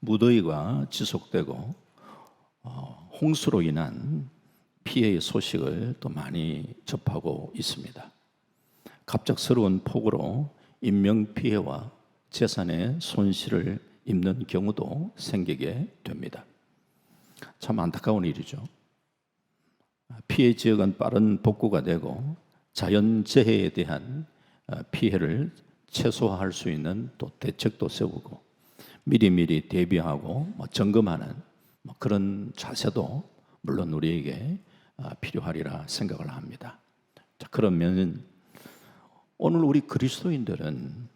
무더위가 지속되고 홍수로 인한 피해의 소식을 또 많이 접하고 있습니다. 갑작스러운 폭우로 인명피해와 재산의 손실을 입는 경우도 생기게 됩니다. 참 안타까운 일이죠. 피해 지역은 빠른 복구가 되고 자연재해에 대한 피해를 최소화할 수 있는 또 대책도 세우고 미리미리 대비하고 점검하는 그런 자세도 물론 우리에게 필요하리라 생각을 합니다. 자, 그러면 오늘 우리 그리스도인들은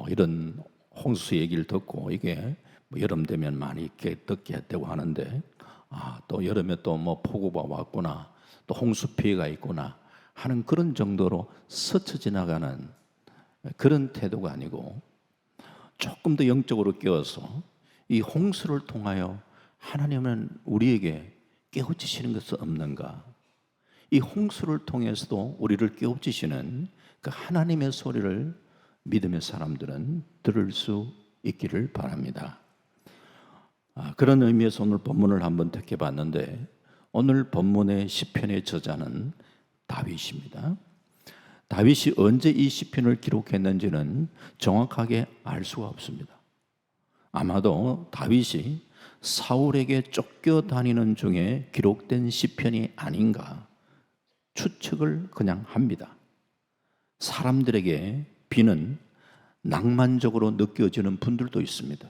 이런 홍수 얘기를 듣고 이게 여름 되면 많이 듣게 되고 하는데 또 여름에 또 폭우가 왔구나, 또 홍수 피해가 있구나 하는 그런 정도로 스쳐 지나가는 그런 태도가 아니고 조금 더 영적으로 깨워서 이 홍수를 통하여 하나님은 우리에게 깨우치시는 것은 없는가? 이 홍수를 통해서도 우리를 깨우치시는 그 하나님의 소리를 믿음의 사람들은 들을 수 있기를 바랍니다. 그런 의미에서 오늘 본문을 한번 택해봤는데 오늘 본문의 시편의 저자는 다윗입니다. 다윗이 언제 이 시편을 기록했는지는 정확하게 알 수가 없습니다. 아마도 다윗이 사울에게 쫓겨다니는 중에 기록된 시편이 아닌가 추측을 그냥 합니다. 사람들에게 비는 낭만적으로 느껴지는 분들도 있습니다.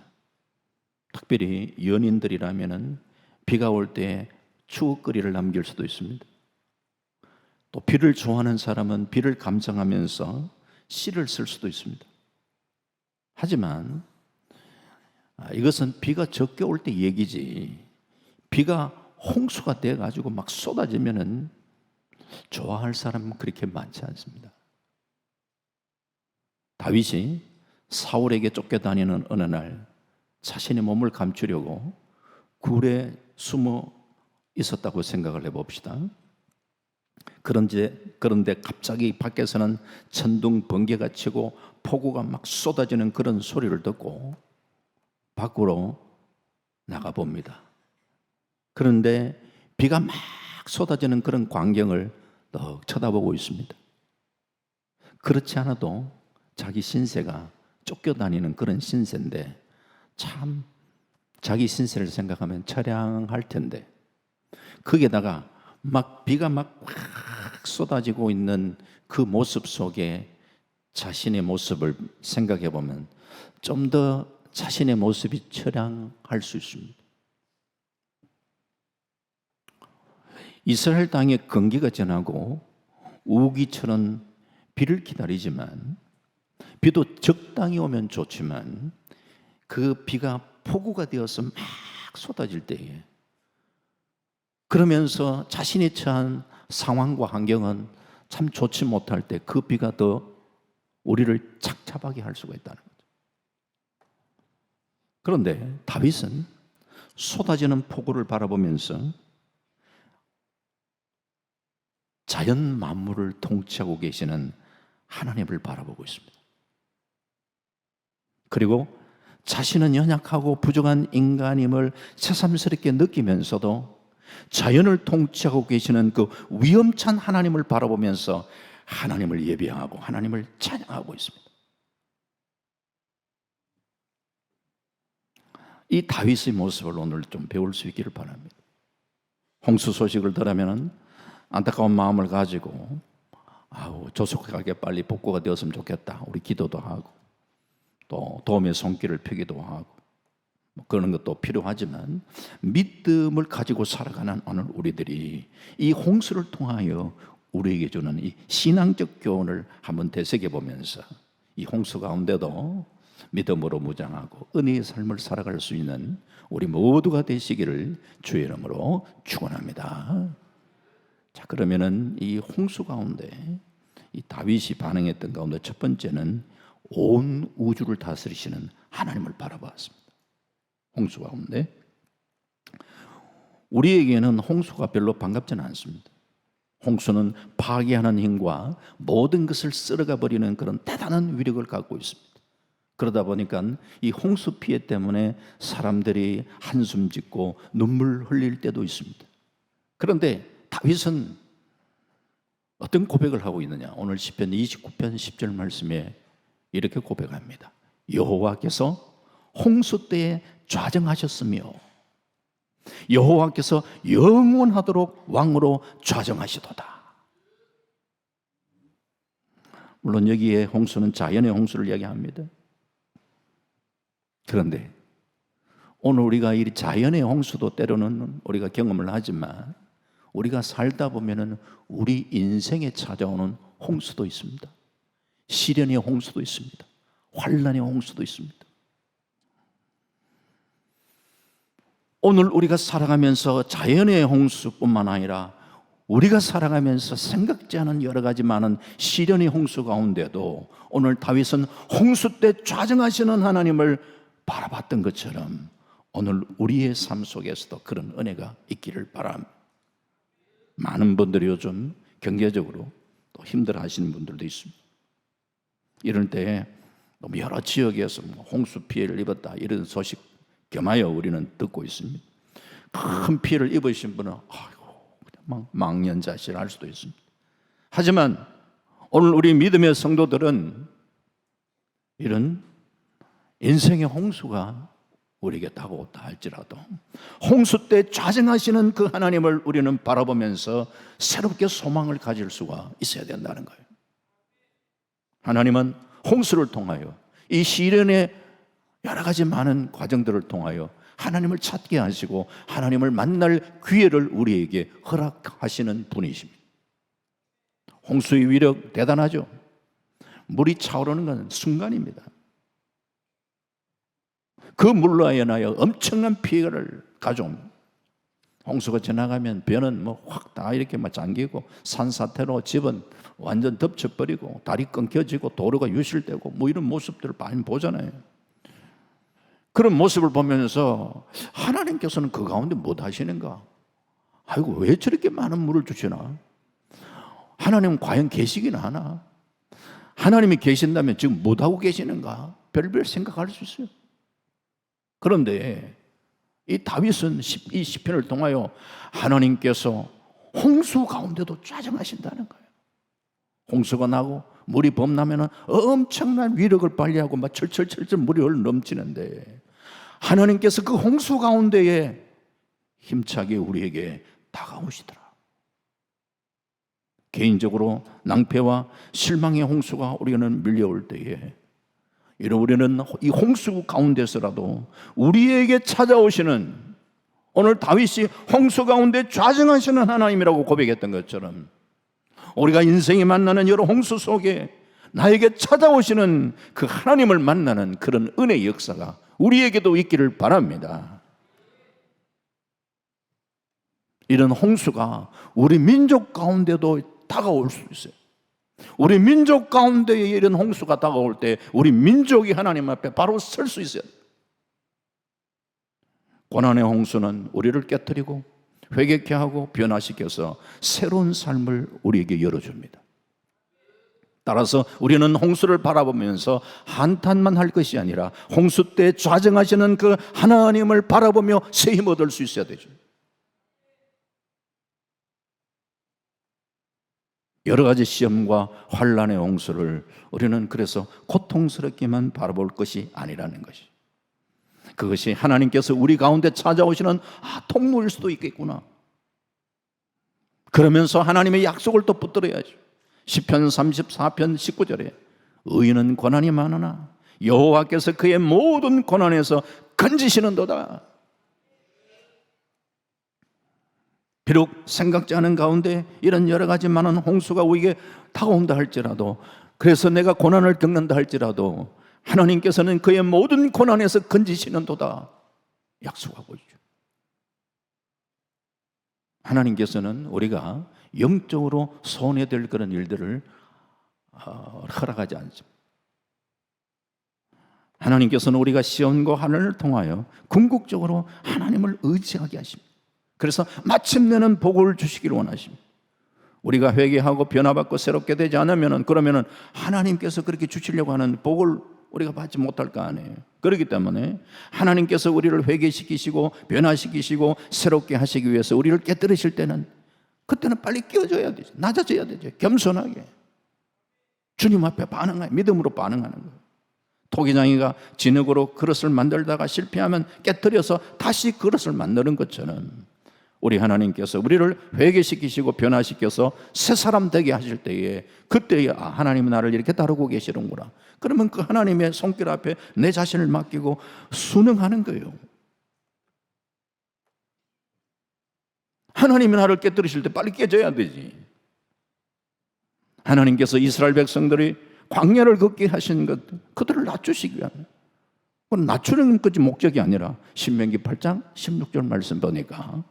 특별히 연인들이라면 비가 올 때 추억거리를 남길 수도 있습니다. 또 비를 좋아하는 사람은 비를 감상하면서 시를 쓸 수도 있습니다. 하지만 이것은 비가 적게 올 때 얘기지, 비가 홍수가 돼가지고 막 쏟아지면은 좋아할 사람은 그렇게 많지 않습니다. 다윗이 사울에게 쫓겨다니는 어느 날 자신의 몸을 감추려고 굴에 숨어 있었다고 생각을 해봅시다. 그런데 갑자기 밖에서는 천둥 번개가 치고 폭우가 막 쏟아지는 그런 소리를 듣고 밖으로 나가봅니다. 그런데 비가 막 쏟아지는 그런 광경을 딱 쳐다보고 있습니다. 그렇지 않아도 자기 신세가 쫓겨다니는 그런 신세인데 참 자기 신세를 생각하면 처량할 텐데 거기에다가 막 비가 막 쏟아지고 있는 그 모습 속에 자신의 모습을 생각해 보면 좀 더 자신의 모습이 처량할 수 있습니다. 이스라엘 땅에 건기가 전하고 우기처럼 비를 기다리지만 비도 적당히 오면 좋지만 그 비가 폭우가 되어서 막 쏟아질 때에 그러면서 자신이 처한 상황과 환경은 참 좋지 못할 때 그 비가 더 우리를 착잡하게 할 수가 있다는 거죠. 그런데 다윗은 쏟아지는 폭우를 바라보면서 자연 만물을 통치하고 계시는 하나님을 바라보고 있습니다. 그리고 자신은 연약하고 부족한 인간임을 새삼스럽게 느끼면서도 자연을 통치하고 계시는 그 위엄찬 하나님을 바라보면서 하나님을 예배하고 하나님을 찬양하고 있습니다. 이 다윗의 모습을 오늘 좀 배울 수 있기를 바랍니다. 홍수 소식을 들으면 안타까운 마음을 가지고 조속하게 빨리 복구가 되었으면 좋겠다 우리 기도도 하고 또 도움의 손길을 펴기도 하고 그런 것도 필요하지만 믿음을 가지고 살아가는 오늘 우리들이 이 홍수를 통하여 우리에게 주는 이 신앙적 교훈을 한번 되새겨 보면서 이 홍수 가운데도 믿음으로 무장하고 은혜의 삶을 살아갈 수 있는 우리 모두가 되시기를 주의 이름으로 축원합니다. 자, 그러면은 이 홍수 가운데 이 다윗이 반응했던 가운데 첫 번째는 온 우주를 다스리시는 하나님을 바라보았습니다. 홍수 가운데 우리에게는 홍수가 별로 반갑지는 않습니다. 홍수는 파괴하는 힘과 모든 것을 쓸어가 버리는 그런 대단한 위력을 갖고 있습니다. 그러다 보니까 이 홍수 피해 때문에 사람들이 한숨 짓고 눈물 흘릴 때도 있습니다. 그런데 다윗은 어떤 고백을 하고 있느냐? 오늘 시편 29편 10절 말씀에 이렇게 고백합니다. 여호와께서 홍수 때에 좌정하셨으며 여호와께서 영원하도록 왕으로 좌정하시도다. 물론 여기에 홍수는 자연의 홍수를 이야기합니다. 그런데 오늘 우리가 이 자연의 홍수도 때로는 우리가 경험을 하지만 우리가 살다 보면은 우리 인생에 찾아오는 홍수도 있습니다. 시련의 홍수도 있습니다. 환난의 홍수도 있습니다. 오늘 우리가 살아가면서 자연의 홍수뿐만 아니라 우리가 살아가면서 생각지 않은 여러 가지 많은 시련의 홍수 가운데도 오늘 다윗은 홍수 때 좌정하시는 하나님을 바라봤던 것처럼 오늘 우리의 삶 속에서도 그런 은혜가 있기를 바랍니다. 많은 분들이 요즘 경제적으로 또 힘들어 하시는 분들도 있습니다. 이럴 때 너무 여러 지역에서 홍수 피해를 입었다 이런 소식 겸하여 우리는 듣고 있습니다. 큰 피해를 입으신 분은 그냥 망연자실할 수도 있습니다. 하지만 오늘 우리 믿음의 성도들은 이런 인생의 홍수가 우리에게 다가왔다 할지라도 홍수 때 좌정하시는 그 하나님을 우리는 바라보면서 새롭게 소망을 가질 수가 있어야 된다는 거예요. 하나님은 홍수를 통하여 이 시련의 여러 가지 많은 과정들을 통하여 하나님을 찾게 하시고 하나님을 만날 기회를 우리에게 허락하시는 분이십니다. 홍수의 위력 대단하죠. 물이 차오르는 건 순간입니다. 그 물로 인하여 엄청난 피해를 가져옵니다. 홍수가 지나가면 벼는 확 다 이렇게 잠기고 산사태로 집은 완전 덮쳐버리고 다리 끊겨지고 도로가 유실되고 이런 모습들을 많이 보잖아요. 그런 모습을 보면서 하나님께서는 그 가운데 못 하시는가? 아이고 왜 저렇게 많은 물을 주시나? 하나님은 과연 계시기는 하나? 하나님이 계신다면 지금 못하고 계시는가? 별별 생각할 수 있어요. 그런데 이 다윗은 이 시편을 통하여 하나님께서 홍수 가운데도 좌정하신다는 거예요. 홍수가 나고 물이 범람하면 엄청난 위력을 발휘하고 막 철철철철 물이 넘치는데 하나님께서 그 홍수 가운데에 힘차게 우리에게 다가오시더라. 개인적으로 낭패와 실망의 홍수가 우리는 밀려올 때에 우리는 이 홍수 가운데서라도 우리에게 찾아오시는 오늘 다윗이 홍수 가운데 좌정하시는 하나님이라고 고백했던 것처럼 우리가 인생이 만나는 여러 홍수 속에 나에게 찾아오시는 그 하나님을 만나는 그런 은혜의 역사가 우리에게도 있기를 바랍니다. 이런 홍수가 우리 민족 가운데도 다가올 수 있어요. 우리 민족 가운데에 이런 홍수가 다가올 때 우리 민족이 하나님 앞에 바로 설 수 있어요. 고난의 홍수는 우리를 깨뜨리고 회개케 하고 변화시켜서 새로운 삶을 우리에게 열어줍니다. 따라서 우리는 홍수를 바라보면서 한탄만 할 것이 아니라 홍수 때 좌정하시는 그 하나님을 바라보며 새 힘 얻을 수 있어야 되죠. 여러 가지 시험과 환난의 홍수를 우리는 그래서 고통스럽게만 바라볼 것이 아니라는 것이, 그것이 하나님께서 우리 가운데 찾아오시는 통로일 수도 있겠구나. 그러면서 하나님의 약속을 또 붙들어야죠. 시편 34편 19절에 의인은 고난이 많으나 여호와께서 그의 모든 고난에서 건지시는도다. 비록 생각지 않은 가운데 이런 여러 가지 많은 홍수가 우리에게 다가온다 할지라도, 그래서 내가 고난을 겪는다 할지라도 하나님께서는 그의 모든 고난에서 건지시는도다 약속하고 있죠. 하나님께서는 우리가 영적으로 손해될 그런 일들을 허락하지 않습니다. 하나님께서는 우리가 시험과 환난을 통하여 궁극적으로 하나님을 의지하게 하십니다. 그래서 마침내는 복을 주시기를 원하십니다. 우리가 회개하고 변화받고 새롭게 되지 않으면 그러면은 하나님께서 그렇게 주시려고 하는 복을 우리가 받지 못할 거 아니에요. 그렇기 때문에 하나님께서 우리를 회개시키시고 변화시키시고 새롭게 하시기 위해서 우리를 깨뜨리실 때는 그때는 빨리 깨어져야 되죠. 낮아져야 되죠. 겸손하게 주님 앞에 반응하여 믿음으로 반응하는 거예요. 토기장이가 진흙으로 그릇을 만들다가 실패하면 깨뜨려서 다시 그릇을 만드는 것처럼 우리 하나님께서 우리를 회개시키시고 변화시켜서 새 사람 되게 하실 때에 그때에 하나님은 나를 이렇게 다루고 계시는구나. 그러면 그 하나님의 손길 앞에 내 자신을 맡기고 순응하는 거예요. 하나님이 나를 깨뜨리실 때 빨리 깨져야 되지. 하나님께서 이스라엘 백성들이 광야를 걷게 하신 것, 그들을 낮추시기 위한, 그건 낮추는 것이 목적이 아니라 신명기 8장 16절 말씀 보니까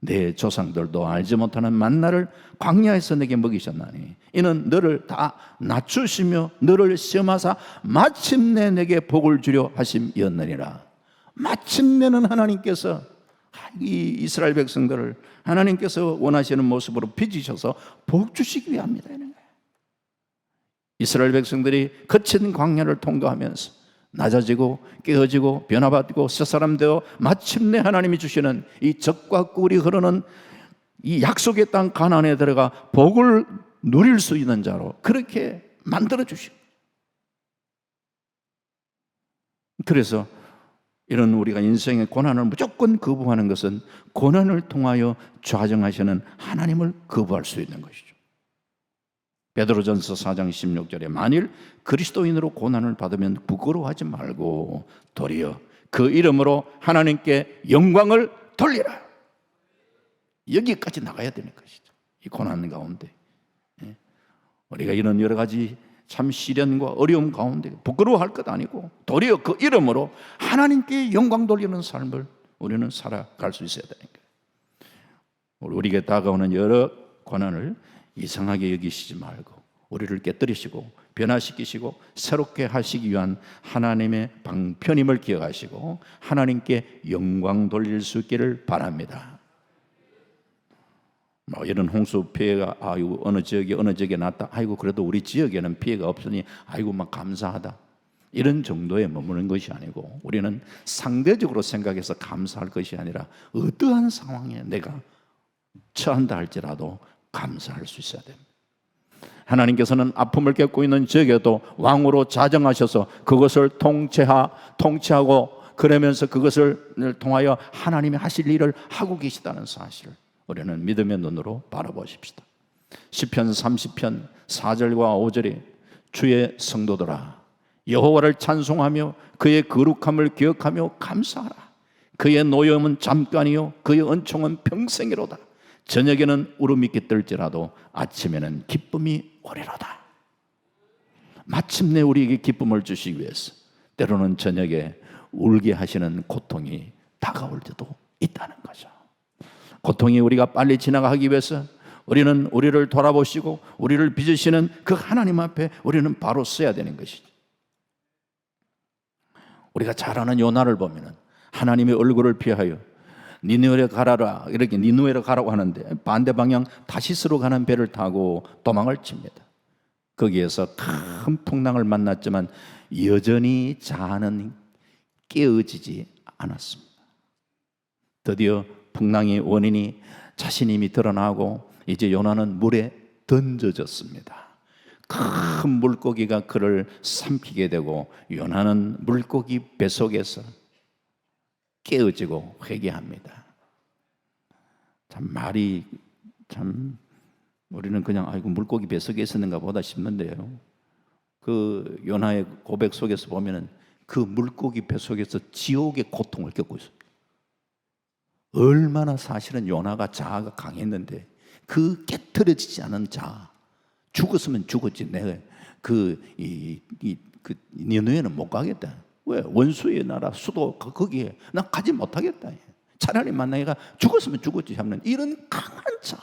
내 조상들도 알지 못하는 만나를 광야에서 내게 먹이셨나니 이는 너를 다 낮추시며 너를 시험하사 마침내 내게 복을 주려 하심이었느니라. 마침내는 하나님께서 이 이스라엘 백성들을 하나님께서 원하시는 모습으로 빚으셔서 복 주시기 위함이다. 이스라엘 백성들이 거친 광야를 통과하면서 낮아지고 깨어지고 변화받고 새 사람 되어 마침내 하나님이 주시는 이 젖과 꿀이 흐르는 이 약속의 땅 가나안에 들어가 복을 누릴 수 있는 자로 그렇게 만들어 주시고, 그래서 이런 우리가 인생의 고난을 무조건 거부하는 것은 고난을 통하여 좌정하시는 하나님을 거부할 수 있는 것이죠. 베드로전서 4장 16절에 만일 그리스도인으로 고난을 받으면 부끄러워하지 말고 도리어 그 이름으로 하나님께 영광을 돌리라. 여기까지 나가야 되는 것이죠. 이 고난 가운데 우리가 이런 여러 가지 참 시련과 어려움 가운데 부끄러워할 것 아니고 도리어 그 이름으로 하나님께 영광 돌리는 삶을 우리는 살아갈 수 있어야 되는 거예요. 우리에게 다가오는 여러 고난을 이상하게 여기시지 말고 우리를 깨뜨리시고 변화시키시고 새롭게 하시기 위한 하나님의 방편임을 기억하시고 하나님께 영광 돌릴 수 있기를 바랍니다. 이런 홍수 피해가 아이고 어느 지역에 났다. 아이고 그래도 우리 지역에는 피해가 없으니 아이고 막 감사하다. 이런 정도에 머무는 것이 아니고 우리는 상대적으로 생각해서 감사할 것이 아니라 어떠한 상황에 내가 처한다 할지라도 감사할 수 있어야 됩니다. 하나님께서는 아픔을 겪고 있는 지역에도 왕으로 자정하셔서 그것을 통치하고 그러면서 그것을 통하여 하나님이 하실 일을 하고 계시다는 사실을 우리는 믿음의 눈으로 바라보십시다. 시편 30편 4절과 5절에 주의 성도들아 여호와를 찬송하며 그의 거룩함을 기억하며 감사하라. 그의 노염은 잠깐이요 그의 은총은 평생이로다. 저녁에는 울음이 깃들지라도 아침에는 기쁨이 오리로다. 마침내 우리에게 기쁨을 주시기 위해서 때로는 저녁에 울게 하시는 고통이 다가올 때도 있다는 거죠. 고통이 우리가 빨리 지나가기 위해서 우리는 우리를 돌아보시고 우리를 빚으시는 그 하나님 앞에 우리는 바로 서야 되는 것이죠. 우리가 잘 아는 요나를 보면은 하나님의 얼굴을 피하여 니느웨로 가라라 이렇게 니느웨로 가라고 하는데 반대 방향 다시스로 가는 배를 타고 도망을 칩니다. 거기에서 큰 풍랑을 만났지만 여전히 자아는 깨어지지 않았습니다. 드디어 풍랑의 원인이 자신임이 드러나고 이제 요나는 물에 던져졌습니다. 큰 물고기가 그를 삼키게 되고 요나는 물고기 뱃속에서 깨어지고 회개합니다. 참 말이 참 우리는 그냥 아이고 물고기 뱃속에 있었는가 보다 싶는데요. 그 요나의 고백 속에서 보면은 그 물고기 뱃속에서 지옥의 고통을 겪고 있습니다. 얼마나 사실은 요나가 자아가 강했는데 그 깨트려지지 않은 자아, 죽었으면 죽었지. 내가 니느웨는 못 가겠다. 왜? 원수의 나라 수도 거기에 난 가지 못하겠다. 차라리 만나기가 죽었으면 죽었지 하는 이런 강한 자.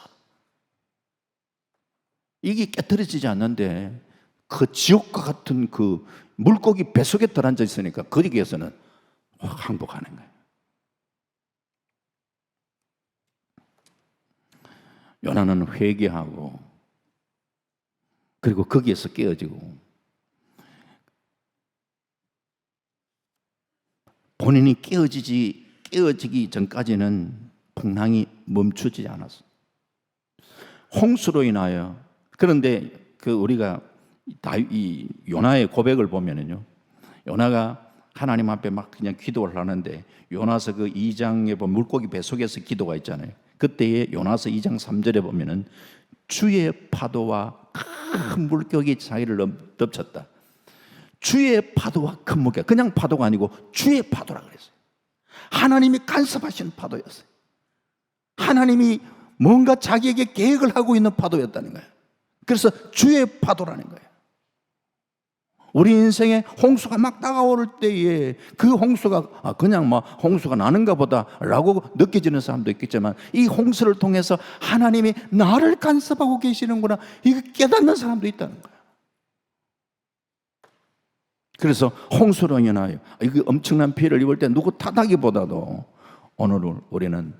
이게 깨트려지지 않는데 그 지옥과 같은 그 물고기 뱃속에 들어앉아 있으니까 거기에서는 항복하는 거예요. 요나는 회개하고 그리고 거기에서 깨어지고 본인이 깨어지기 전까지는 풍랑이 멈추지 않았어. 홍수로 인하여. 그런데 우리가 이 요나의 고백을 보면은요, 요나가 하나님 앞에 막 그냥 기도를 하는데, 요나서 2장에 보면 물고기 뱃속에서 기도가 있잖아요. 그때에 요나서 2장 3절에 보면은 주의 파도와 큰 물고기 자기를 덮쳤다. 주의 파도와 큰 물고기, 그냥 파도가 아니고 주의 파도라 그랬어요. 하나님이 간섭하시는 파도였어요. 하나님이 뭔가 자기에게 계획을 하고 있는 파도였다는 거예요. 그래서 주의 파도라는 거예요. 우리 인생에 홍수가 막 다가올 때에 그 홍수가 그냥 홍수가 나는가 보다 라고 느껴지는 사람도 있겠지만, 이 홍수를 통해서 하나님이 나를 간섭하고 계시는구나, 이거 깨닫는 사람도 있다는 거예요. 그래서 홍수로 인하여 이거 엄청난 피해를 입을 때 누구 탓하기보다도 오늘 우리는,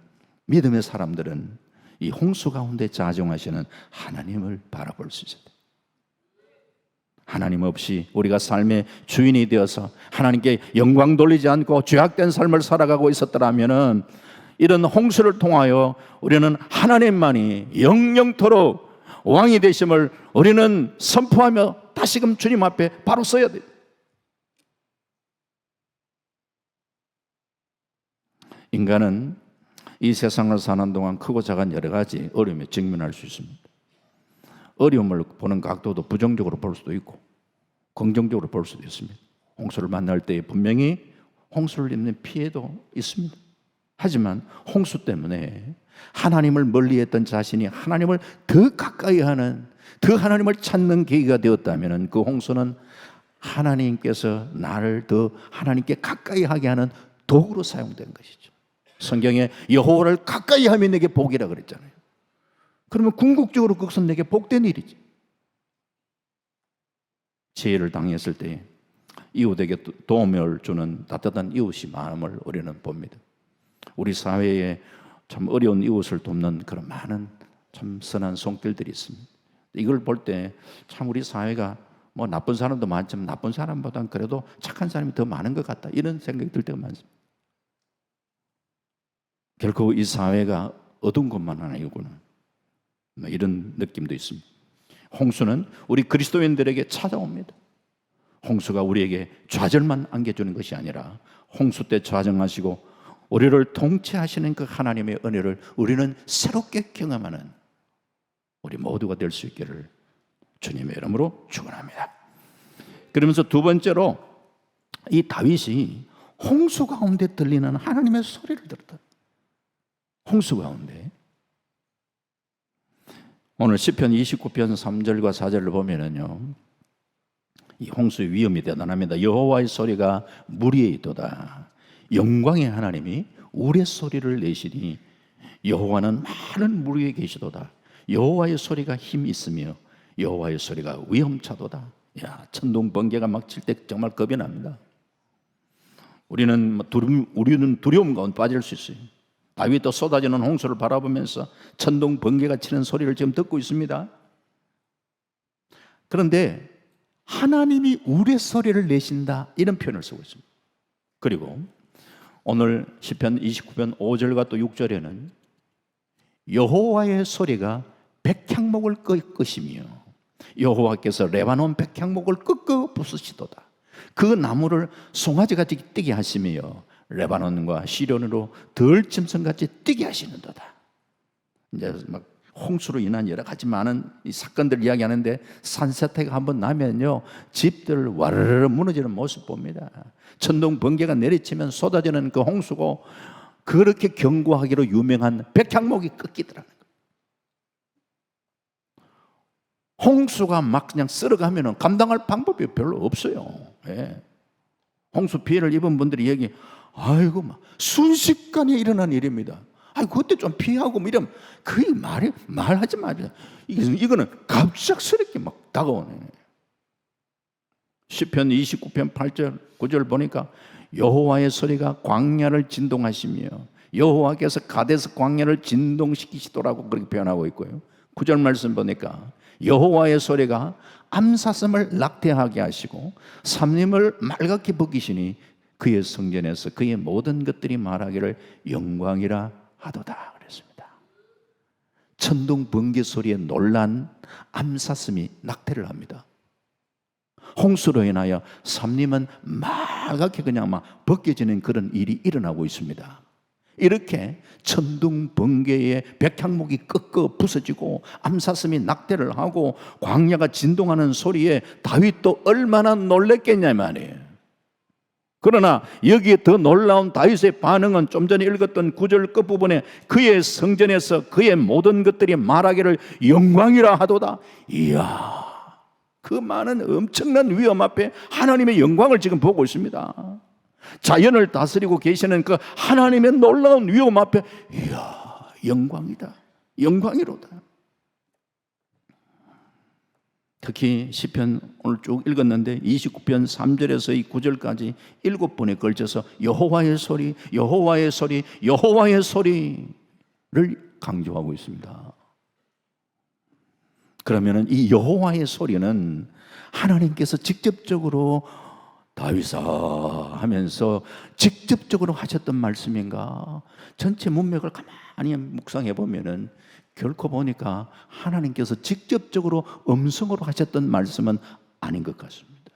믿음의 사람들은 이 홍수 가운데 자정하시는 하나님을 바라볼 수 있어요. 하나님 없이 우리가 삶의 주인이 되어서 하나님께 영광 돌리지 않고 죄악된 삶을 살아가고 있었더라면, 이런 홍수를 통하여 우리는 하나님만이 영영토록 왕이 되심을 우리는 선포하며 다시금 주님 앞에 바로 서야 돼요. 인간은 이 세상을 사는 동안 크고 작은 여러 가지 어려움에 직면할 수 있습니다. 어려움을 보는 각도도 부정적으로 볼 수도 있고 긍정적으로 볼 수도 있습니다. 홍수를 만날 때 분명히 홍수를 입는 피해도 있습니다. 하지만 홍수 때문에 하나님을 멀리했던 자신이 하나님을 더 가까이 하는, 더 하나님을 찾는 계기가 되었다면, 그 홍수는 하나님께서 나를 더 하나님께 가까이 하게 하는 도구로 사용된 것이죠. 성경에 여호와를 가까이 하면 내게 복이라 그랬잖아요. 그러면 궁극적으로 그것은 내게 복된 일이지. 재해를 당했을 때 이웃에게 도움을 주는 따뜻한 이웃이 마음을 우리는 봅니다. 우리 사회에 참 어려운 이웃을 돕는 그런 많은 참 선한 손길들이 있습니다. 이걸 볼 때 참 우리 사회가 나쁜 사람도 많지만 나쁜 사람보다는 그래도 착한 사람이 더 많은 것 같다, 이런 생각이 들 때가 많습니다. 결코 이 사회가 어두운 것만 아니구나, 이런 느낌도 있습니다. 홍수는 우리 그리스도인들에게 찾아옵니다. 홍수가 우리에게 좌절만 안겨주는 것이 아니라 홍수 때 좌정하시고 우리를 통치하시는 그 하나님의 은혜를 우리는 새롭게 경험하는 우리 모두가 될 수 있기를 주님의 이름으로 축원합니다. 그러면서 두 번째로, 이 다윗이 홍수 가운데 들리는 하나님의 소리를 들었다. 홍수 가운데. 오늘 시편 29편 3절과 4절을 보면은요, 이 홍수의 위험이 대단합니다. 여호와의 소리가 물 위에 있도다. 영광의 하나님이 우레 소리를 내시니 여호와는 많은 물 위에 계시도다. 여호와의 소리가 힘 있으며 여호와의 소리가 위험차도다. 천둥 번개가 막 칠 때 정말 겁이 납니다. 우리는 두려움 가운데 빠질 수 있어요. 다윗도 쏟아지는 홍수를 바라보면서 천둥 번개가 치는 소리를 지금 듣고 있습니다. 그런데 하나님이 우레 소리를 내신다, 이런 표현을 쓰고 있습니다. 그리고 오늘 시편 29편 5절과 또 6절에는 여호와의 소리가 백향목을 끄시며 여호와께서 레바논 백향목을 끄끄 부수시도다. 그 나무를 송아지같이 뛰게 하시며 레바논과 시련으로 들짐승같이 뛰게 하시는도다. 이제 막 홍수로 인한 여러 가지 많은 이 사건들 이야기하는데, 산사태가 한번 나면요, 집들 와르르 무너지는 모습 봅니다. 천둥 번개가 내리치면 쏟아지는 그 홍수고, 그렇게 경고하기로 유명한 백향목이 꺾이더라는 거예요. 홍수가 막 그냥 쓸어가면 감당할 방법이 별로 없어요. 예. 홍수 피해를 입은 분들이 얘기, 아이고 막 순식간에 일어난 일입니다. 그때 좀 피하고 이러면 그 말하지 말이야. 이거는 갑작스럽게 막 다가오네. 시편 29편 8절 9절 보니까 여호와의 소리가 광야를 진동하시며 여호와께서 가데스 광야를 진동시키시더라고, 그렇게 표현하고 있고요. 9절 말씀 보니까 여호와의 소리가 암사슴을 낙태하게 하시고 삼림을 말갛게 벗기시니 그의 성전에서 그의 모든 것들이 말하기를 영광이라 하도다 그랬습니다. 천둥 번개 소리에 놀란 암사슴이 낙태를 합니다. 홍수로 인하여 삼림은 말갛게 그냥 막 벗겨지는 그런 일이 일어나고 있습니다. 이렇게 천둥 번개에 백향목이 꺾어 부서지고 암사슴이 낙태를 하고 광야가 진동하는 소리에 다윗도 얼마나 놀랬겠냐 말이에요. 그러나 여기에 더 놀라운 다윗의 반응은 좀 전에 읽었던 9절 끝부분에 그의 성전에서 그의 모든 것들이 말하기를 영광이라 하도다. 이야, 그 많은 엄청난 위험 앞에 하나님의 영광을 지금 보고 있습니다. 자연을 다스리고 계시는 그 하나님의 놀라운 위험 앞에 이야, 영광이다, 영광이로다. 특히 시편 오늘 쭉 읽었는데 29편 3절에서 9절까지 7번에 걸쳐서 여호와의 소리, 여호와의 소리, 여호와의 소리를 강조하고 있습니다. 그러면은 이 여호와의 소리는 하나님께서 직접적으로 다윗아 하면서 직접적으로 하셨던 말씀인가? 전체 문맥을 가만히 묵상해 보면은 결코 보니까 하나님께서 직접적으로 음성으로 하셨던 말씀은 아닌 것 같습니다.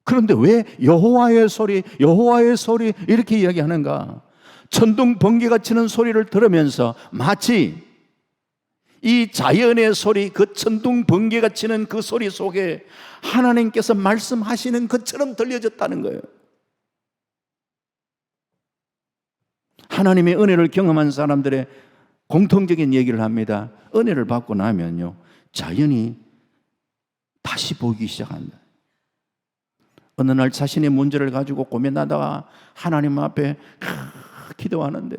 그런데 왜 여호와의 소리, 여호와의 소리 이렇게 이야기하는가? 천둥 번개가 치는 소리를 들으면서 마치 이 자연의 소리, 그 천둥 번개가 치는 그 소리 속에 하나님께서 말씀하시는 것처럼 들려졌다는 거예요. 하나님의 은혜를 경험한 사람들의 공통적인 얘기를 합니다. 은혜를 받고 나면요, 자연이 다시 보이기 시작한다. 어느 날 자신의 문제를 가지고 고민하다가 하나님 앞에 기도하는데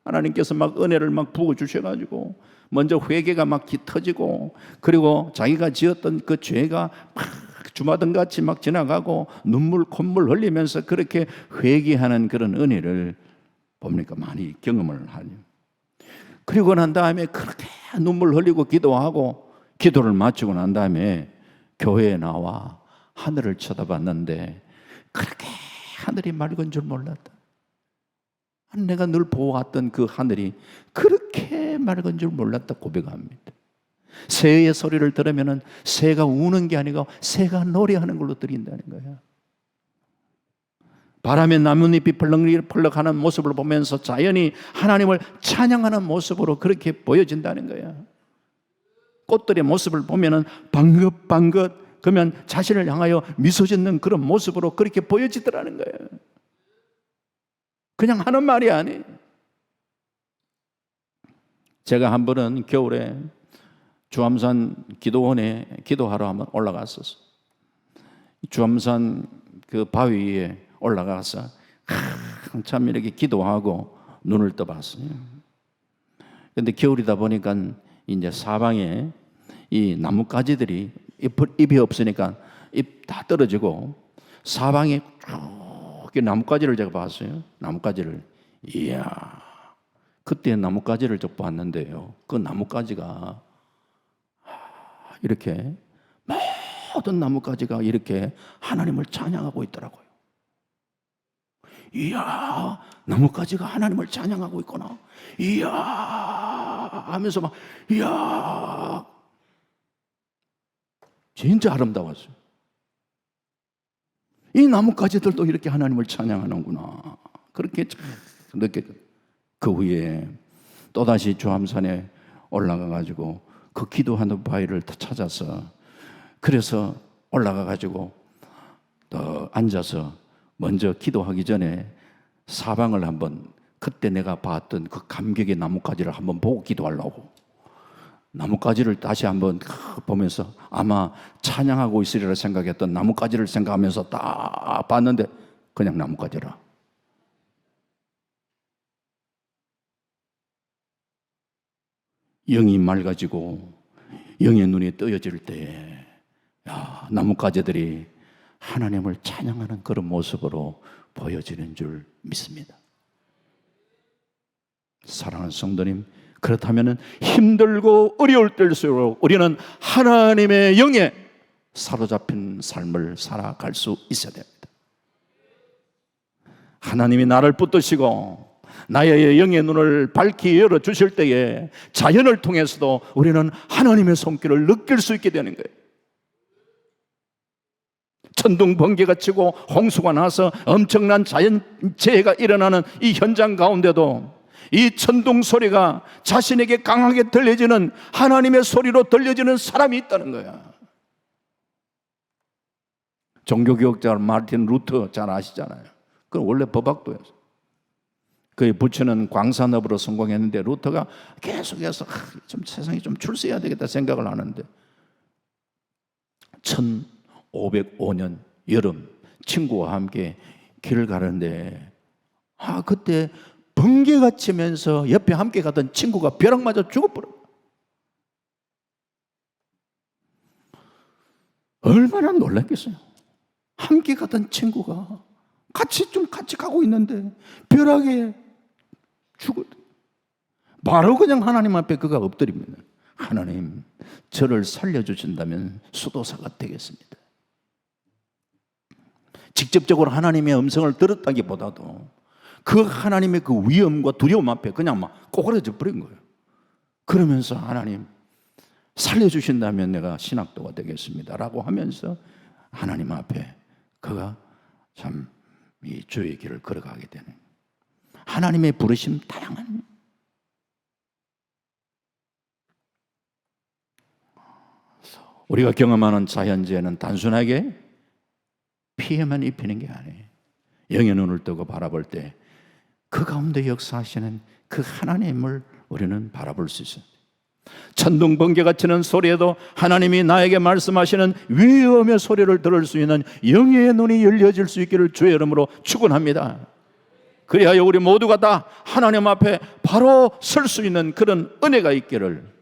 하나님께서 막 은혜를 막 부어주셔가지고 먼저 회개가 막 터지고, 그리고 자기가 지었던 그 죄가 막 주마등같이 막 지나가고 눈물 콧물 흘리면서 그렇게 회개하는 그런 은혜를 봅니까? 많이 경험을 하죠. 그리고 난 다음에 그렇게 눈물 흘리고 기도하고 기도를 마치고 난 다음에 교회에 나와 하늘을 쳐다봤는데 그렇게 하늘이 맑은 줄 몰랐다. 내가 늘 보았던 그 하늘이 그렇게 맑은 줄 몰랐다 고백합니다. 새의 소리를 들으면 새가 우는 게 아니고 새가 노래하는 걸로 들린다는 거예요. 바람에 나뭇잎이 펄럭펄럭하는 모습을 보면서 자연이 하나님을 찬양하는 모습으로 그렇게 보여진다는 거예요. 꽃들의 모습을 보면 방긋방긋 그러면 자신을 향하여 미소 짓는 그런 모습으로 그렇게 보여지더라는 거예요. 그냥 하는 말이 아니에요. 제가 한 번은 겨울에 주암산 기도원에 기도하러 한번 올라갔었어요. 주암산 그 바위 위에 올라가서 한참 이렇게 기도하고 눈을 떠봤어요. 근데 겨울이다 보니까 이제 사방에 이 나뭇가지들이 잎이 없으니까 잎 다 떨어지고 사방에 쭉 나뭇가지를 제가 봤어요. 나뭇가지를. 이야, 그때 나뭇가지를 좀 봤는데요, 그 나뭇가지가 이렇게 모든 나뭇가지가 이렇게 하나님을 찬양하고 있더라고요. 이야, 나뭇가지가 하나님을 찬양하고 있구나. 이야 하면서 막 이야, 진짜 아름다웠어요. 이 나뭇가지들도 이렇게 하나님을 찬양하는구나, 그렇게 느꼈어요. 그 후에 또다시 주암산에 올라가가지고 그 기도하는 바위를 찾아서, 그래서 올라가가지고 또 앉아서 먼저 기도하기 전에 사방을 한번, 그때 내가 봤던 그 감격의 나뭇가지를 한번 보고 기도하려고 나뭇가지를 다시 한번 보면서 아마 찬양하고 있으리라 생각했던 나뭇가지를 생각하면서 딱 봤는데 그냥 나뭇가지라. 영이 맑아지고 영의 눈이 뜨여질 때에 나뭇가지들이 하나님을 찬양하는 그런 모습으로 보여지는 줄 믿습니다. 사랑하는 성도님, 그렇다면 힘들고 어려울 때일수록 우리는 하나님의 영에 사로잡힌 삶을 살아갈 수 있어야 됩니다. 하나님이 나를 붙드시고 나의 영의 눈을 밝히 열어주실 때에 자연을 통해서도 우리는 하나님의 손길을 느낄 수 있게 되는 거예요. 천둥 번개가 치고 홍수가 나서 엄청난 자연재해가 일어나는 이 현장 가운데도 이 천둥 소리가 자신에게 강하게 들려지는 하나님의 소리로 들려지는 사람이 있다는 거야. 종교개혁자 마르틴 루터 잘 아시잖아요. 그 원래 법학도였어요. 그의 부처는 광산업으로 성공했는데 루터가 계속해서 좀 세상이 좀 출세해야 되겠다 생각을 하는데 1505년 여름 친구와 함께 길을 가는데 그때 번개가 치면서 옆에 함께 가던 친구가 벼락 맞아 죽어버려. 얼마나 놀랐겠어요. 함께 가던 친구가 같이 가고 있는데 벼락에 죽어. 바로 그냥 하나님 앞에 그가 엎드립니다. 하나님, 저를 살려주신다면 수도사가 되겠습니다. 직접적으로 하나님의 음성을 들었다기보다도 그 하나님의 그 위험과 두려움 앞에 그냥 막 꼬그라져 버린 거예요. 그러면서 하나님 살려주신다면 내가 신학도가 되겠습니다 라고 하면서 하나님 앞에 그가 참 이 주의 길을 걸어가게 되는, 하나님의 부르심 다양한, 우리가 경험하는 자연재해는 단순하게 피해만 입히는 게 아니에요. 영의 눈을 뜨고 바라볼 때 그 가운데 역사하시는 그 하나님을 우리는 바라볼 수 있어요. 천둥 번개가 치는 소리에도 하나님이 나에게 말씀하시는 위엄의 소리를 들을 수 있는 영의 눈이 열려질 수 있기를 주의 이름으로 축원합니다. 그리하여 우리 모두가 다 하나님 앞에 바로 설 수 있는 그런 은혜가 있기를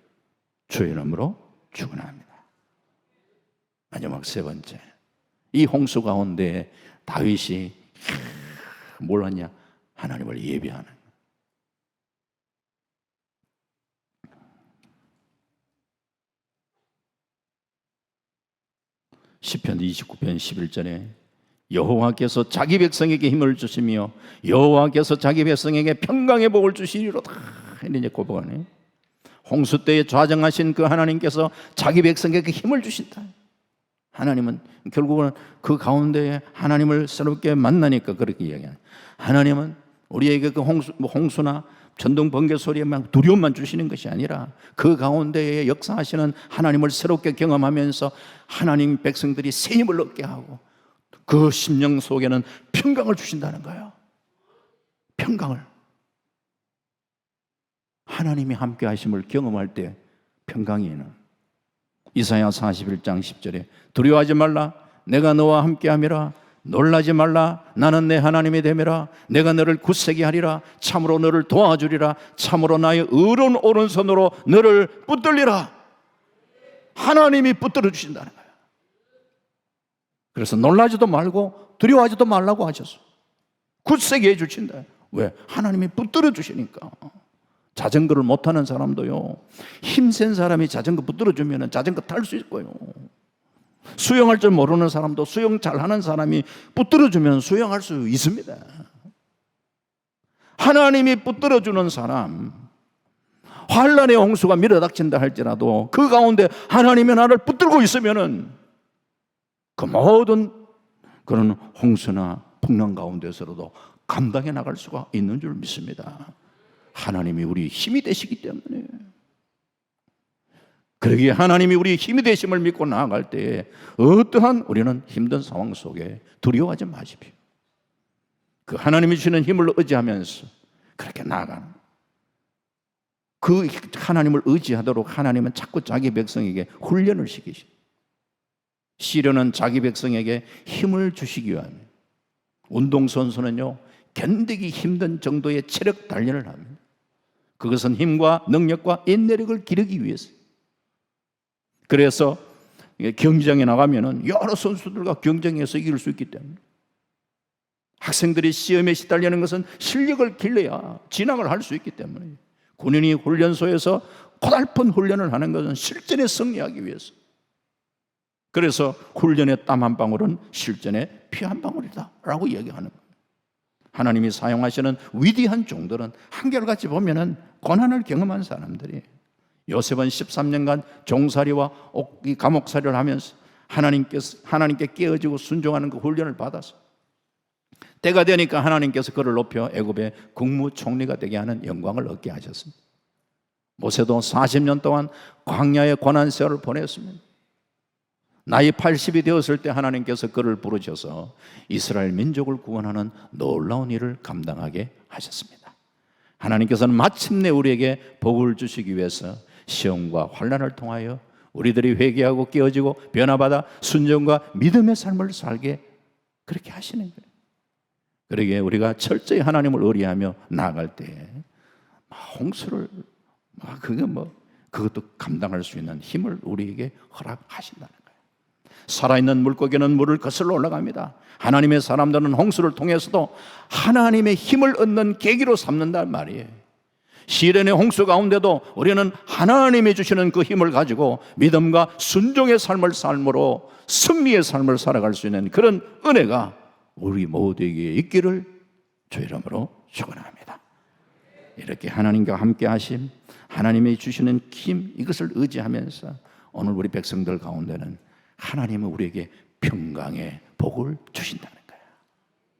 주의 이름으로 축원합니다. 마지막 세 번째, 이 홍수 가운데 다윗이 뭘 하냐? 하나님을 예배하는. 시편 29편 11절에 여호와께서 자기 백성에게 힘을 주시며 여호와께서 자기 백성에게 평강의 복을 주시리로다. 이제 고백하네. 홍수 때에 좌정하신 그 하나님께서 자기 백성에게 힘을 주신다. 하나님은 결국은 그 가운데에 하나님을 새롭게 만나니까 그렇게 이야기하는. 하나님은 우리에게 그 홍수나 천둥 번개 소리에만 두려움만 주시는 것이 아니라 그 가운데에 역사하시는 하나님을 새롭게 경험하면서 하나님 백성들이 새 힘을 얻게 하고 그 심령 속에는 평강을 주신다는 거예요. 평강을. 하나님이 함께 하심을 경험할 때 평강이 있는. 이사야 41장 10절에 두려워하지 말라, 내가 너와 함께함이라. 놀라지 말라, 나는 내 하나님이 됨이라. 내가 너를 굳세게 하리라. 참으로 너를 도와주리라. 참으로 나의 의로운 오른손으로 너를 붙들리라. 하나님이 붙들어 주신다는 거예요. 그래서 놀라지도 말고 두려워하지도 말라고 하셨어. 굳세게 해 주신다. 왜? 하나님이 붙들어 주시니까. 자전거를 못하는 사람도요, 힘센 사람이 자전거 붙들어 주면 자전거 탈 수 있고요, 수영할 줄 모르는 사람도 수영 잘하는 사람이 붙들어주면 수영할 수 있습니다. 하나님이 붙들어주는 사람, 환란의 홍수가 밀어닥친다 할지라도 그 가운데 하나님이 나를 붙들고 있으면은 그 모든 그런 홍수나 풍랑 가운데서라도 감당해 나갈 수가 있는 줄 믿습니다. 하나님이 우리 힘이 되시기 때문에. 그러기에 하나님이 우리 힘이 되심을 믿고 나아갈 때에 어떠한 우리는 힘든 상황 속에 두려워하지 마십시오. 그 하나님이 주시는 힘을 의지하면서 그렇게 나아가는, 그 하나님을 의지하도록 하나님은 자꾸 자기 백성에게 훈련을 시키십니다. 시련은 자기 백성에게 힘을 주시기 위함입니다. 운동선수는요, 견디기 힘든 정도의 체력 단련을 합니다. 그것은 힘과 능력과 인내력을 기르기 위해서. 그래서 경기장에 나가면은 여러 선수들과 경쟁해서 이길 수 있기 때문에. 학생들이 시험에 시달리는 것은 실력을 길러야 진학을 할 수 있기 때문에. 군인이 훈련소에서 고달픈 훈련을 하는 것은 실전에 승리하기 위해서. 그래서 훈련의 땀 한 방울은 실전의 피 한 방울이다 라고 얘기하는 거예요. 하나님이 사용하시는 위대한 종들은 한결같이 보면은 고난을 경험한 사람들이, 요셉은 13년간 종살이와 감옥살이를 하면서 하나님께 깨어지고 순종하는 그 훈련을 받아서 때가 되니까 하나님께서 그를 높여 애굽의 국무총리가 되게 하는 영광을 얻게 하셨습니다. 모세도 40년 동안 광야의 고난 세월을 보냈습니다. 나이 80이 되었을 때 하나님께서 그를 부르셔서 이스라엘 민족을 구원하는 놀라운 일을 감당하게 하셨습니다. 하나님께서는 마침내 우리에게 복을 주시기 위해서 시험과 환난을 통하여 우리들이 회개하고 깨어지고 변화받아 순종과 믿음의 삶을 살게 그렇게 하시는 거예요. 그러기에 우리가 철저히 하나님을 의뢰하며 나아갈 때 홍수를 그것도 감당할 수 있는 힘을 우리에게 허락하신다는 거예요. 살아있는 물고기는 물을 거슬러 올라갑니다. 하나님의 사람들은 홍수를 통해서도 하나님의 힘을 얻는 계기로 삼는단 말이에요. 시련의 홍수 가운데도 우리는 하나님이 주시는 그 힘을 가지고 믿음과 순종의 삶을 삶으로 승리의 삶을 살아갈 수 있는 그런 은혜가 우리 모두에게 있기를 주 이름으로 축원합니다. 이렇게 하나님과 함께 하심, 하나님이 주시는 힘, 이것을 의지하면서 오늘 우리 백성들 가운데는 하나님은 우리에게 평강의 복을 주신다는 거예요.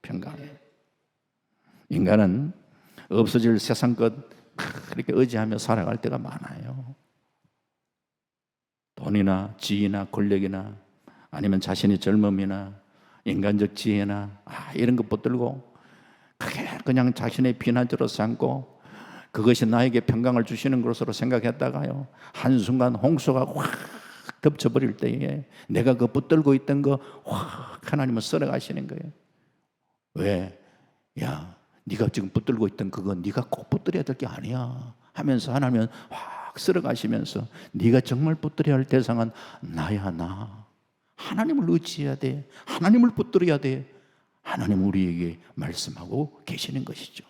평강의. 인간은 없어질 세상 것 그렇게 의지하며 살아갈 때가 많아요. 돈이나 지위나 권력이나 아니면 자신의 젊음이나 인간적 지혜나 이런 것 붙들고 그게 그냥 자신의 비난처로 삼고 그것이 나에게 평강을 주시는 것으로 생각했다가요, 한순간 홍수가 확 덮쳐버릴 때에 내가 그 붙들고 있던 거 확 하나님은 썰어가시는 거예요. 왜? 야, 네가 지금 붙들고 있던 그거 네가 꼭 붙들어야 될 게 아니야 하면서 하나님은 확 썰어가시면서 네가 정말 붙들어야 할 대상은 나야. 나 하나님을 의지해야 돼. 하나님을 붙들어야 돼. 하나님 우리에게 말씀하고 계시는 것이죠.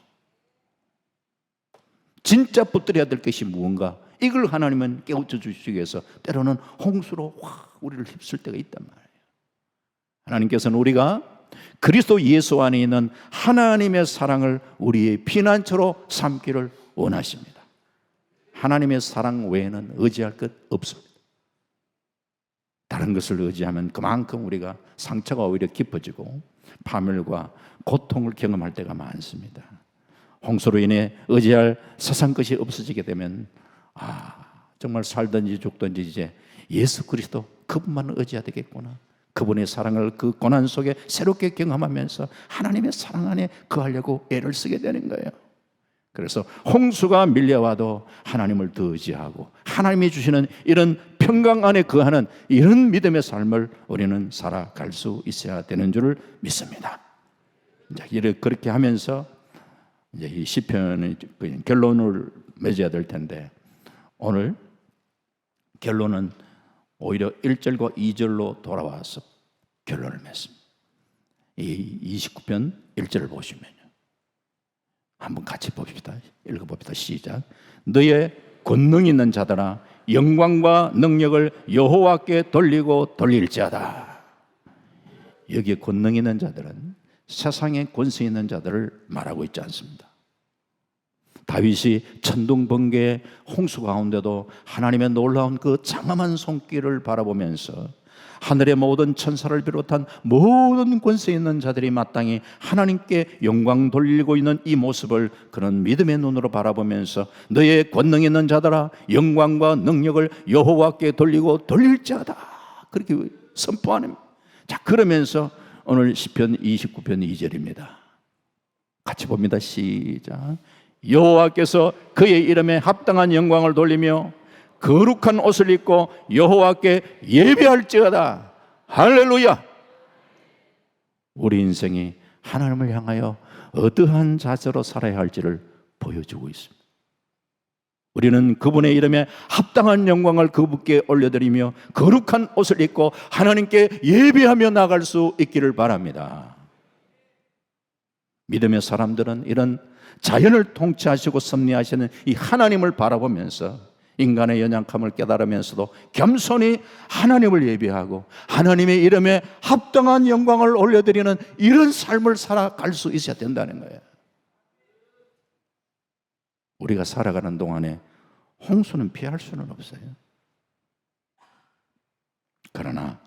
진짜 붙들어야 될 것이 무언가, 이걸 하나님은 깨우쳐 주시기 위해서 때로는 홍수로 확 우리를 휩쓸 때가 있단 말이에요. 하나님께서는 우리가 그리스도 예수 안에 있는 하나님의 사랑을 우리의 피난처로 삼기를 원하십니다. 하나님의 사랑 외에는 의지할 것 없습니다. 다른 것을 의지하면 그만큼 우리가 상처가 오히려 깊어지고 파멸과 고통을 경험할 때가 많습니다. 홍수로 인해 의지할 세상 것이 없어지게 되면 정말 살든지 죽든지 이제 예수 그리스도 그분만 의지해야 되겠구나. 그분의 사랑을 그 고난 속에 새롭게 경험하면서 하나님의 사랑 안에 거하려고 애를 쓰게 되는 거예요. 그래서 홍수가 밀려와도 하나님을 더 의지하고 하나님이 주시는 이런 평강 안에 거하는 이런 믿음의 삶을 우리는 살아갈 수 있어야 되는 줄을 믿습니다. 이제 그렇게 하면서 이제 이 시편의 결론을 맺어야 될 텐데, 오늘 결론은 오히려 1절과 2절로 돌아와서 결론을 맺습니다. 이 29편 1절을 보시면요, 한번 같이 봅시다. 읽어봅시다. 시작. 너의 권능 있는 자들아, 영광과 능력을 여호와께 돌리고 돌릴지어다. 여기에 권능 있는 자들은 세상에 권세 있는 자들을 말하고 있지 않습니다. 다윗이 천둥번개 홍수 가운데도 하나님의 놀라운 그 장엄한 손길을 바라보면서 하늘의 모든 천사를 비롯한 모든 권세 있는 자들이 마땅히 하나님께 영광 돌리고 있는 이 모습을 그런 믿음의 눈으로 바라보면서 너의 권능 있는 자들아, 영광과 능력을 여호와께 돌리고 돌릴지어다, 그렇게 선포하는. 자, 그러면서 오늘 시편 29편 2절입니다. 같이 봅니다. 시작. 여호와께서 그의 이름에 합당한 영광을 돌리며 거룩한 옷을 입고 여호와께 예배할지어다. 할렐루야. 우리 인생이 하나님을 향하여 어떠한 자세로 살아야 할지를 보여주고 있습니다. 우리는 그분의 이름에 합당한 영광을 그분께 올려드리며 거룩한 옷을 입고 하나님께 예배하며 나갈 수 있기를 바랍니다. 믿음의 사람들은 이런 자연을 통치하시고 섭리하시는 이 하나님을 바라보면서 인간의 연약함을 깨달으면서도 겸손히 하나님을 예배하고 하나님의 이름에 합당한 영광을 올려드리는 이런 삶을 살아갈 수 있어야 된다는 거예요. 우리가 살아가는 동안에 홍수는 피할 수는 없어요. 그러나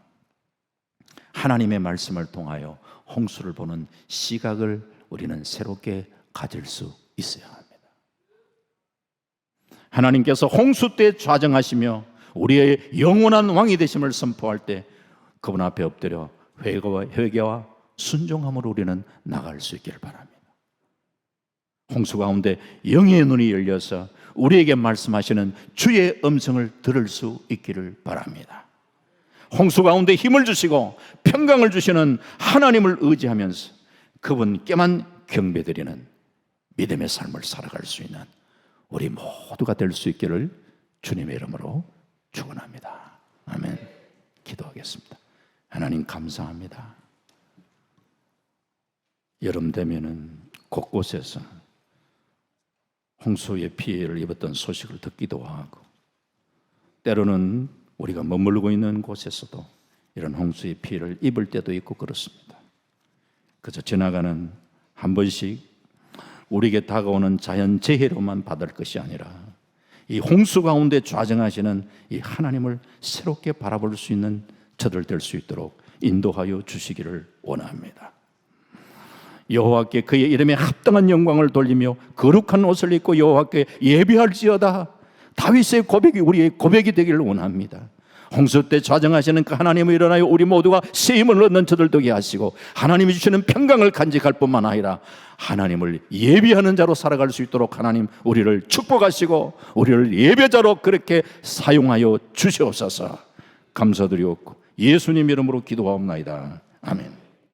하나님의 말씀을 통하여 홍수를 보는 시각을 우리는 새롭게 가질 수 있어야 합니다. 하나님께서 홍수 때 좌정하시며 우리의 영원한 왕이 되심을 선포할 때 그분 앞에 엎드려 회개와 순종함으로 우리는 나갈 수 있기를 바랍니다. 홍수 가운데 영의 눈이 열려서 우리에게 말씀하시는 주의 음성을 들을 수 있기를 바랍니다. 홍수 가운데 힘을 주시고 평강을 주시는 하나님을 의지하면서 그분께만 경배드리는 믿음의 삶을 살아갈 수 있는 우리 모두가 될 수 있기를 주님의 이름으로 축원합니다. 아멘. 기도하겠습니다. 하나님 감사합니다. 여름 되면은 곳곳에서 홍수의 피해를 입었던 소식을 듣기도 하고 때로는 우리가 머물고 있는 곳에서도 이런 홍수의 피해를 입을 때도 있고 그렇습니다. 그저 지나가는 한 번씩 우리에게 다가오는 자연재해로만 받을 것이 아니라 이 홍수 가운데 좌정하시는 이 하나님을 새롭게 바라볼 수 있는 저들 될 수 있도록 인도하여 주시기를 원합니다. 여호와께 그의 이름에 합당한 영광을 돌리며 거룩한 옷을 입고 여호와께 예배할지어다. 다윗의 고백이 우리의 고백이 되기를 원합니다. 홍수 때 좌정하시는 그 하나님을 일어나여 우리 모두가 쓰임을 얻는 저들 되게 하시고 하나님이 주시는 평강을 간직할 뿐만 아니라 하나님을 예배하는 자로 살아갈 수 있도록 하나님 우리를 축복하시고 우리를 예배자로 그렇게 사용하여 주시옵소서. 감사드리옵고 예수님 이름으로 기도하옵나이다. 아멘.